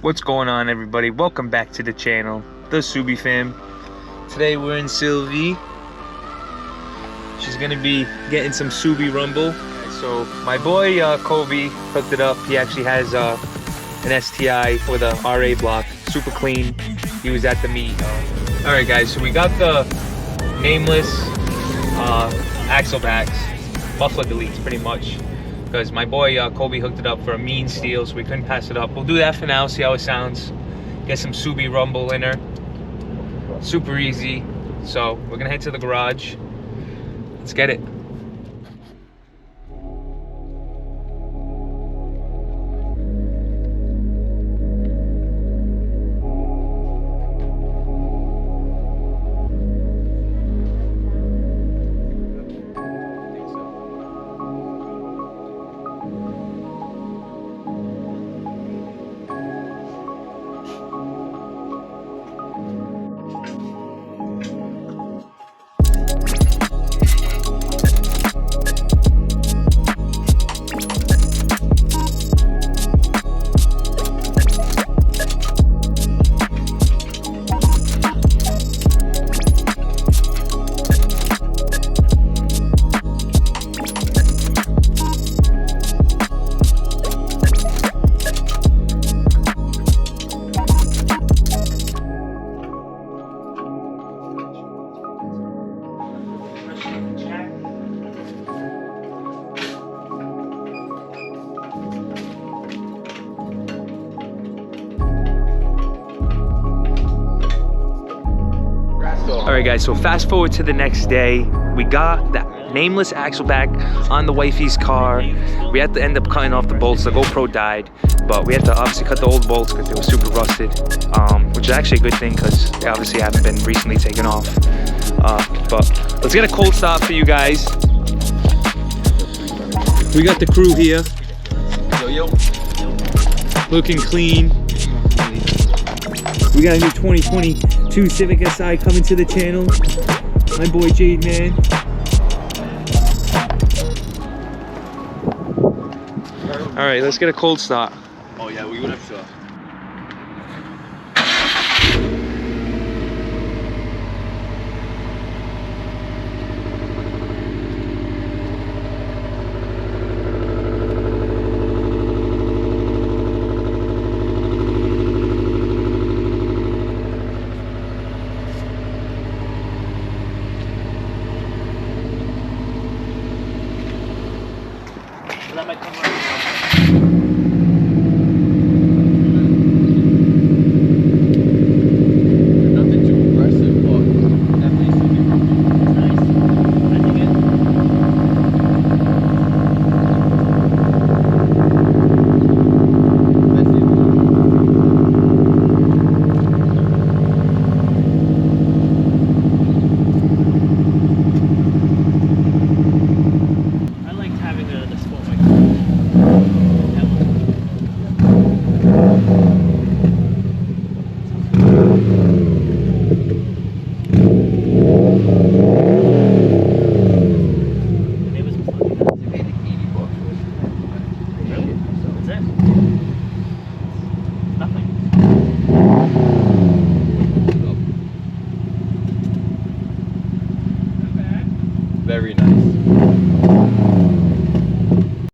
What's going on, everybody? Welcome back to the channel, the Subie fam. Today we're in Subie. She's gonna be getting some Subie rumble. So my boy Kobe hooked it up. He actually has an STI with a RA block, super clean. He was at the meet. All right, guys. So we got the Nameless axle backs, muffler deletes, pretty much. Because my boy Kobe hooked it up for a mean steal, so we couldn't pass it up. We'll do that for now, see how it sounds. Get some Subie rumble in her. Super easy. So we're gonna head to the garage. Let's get it. Alright guys, so fast forward to the next day. We got that Nameless axle back on the Wifey's car. We had to end up cutting off the bolts. The GoPro died, but we had to obviously cut the old bolts because they were super rusted, which is actually a good thing because they obviously haven't been recently taken off. But let's get a cold start for you guys. We got the crew here. Looking clean. We got a new 2022 Civic SI coming to the channel. My boy Jade, man. All right, let's get a cold start. Oh yeah, we would have to.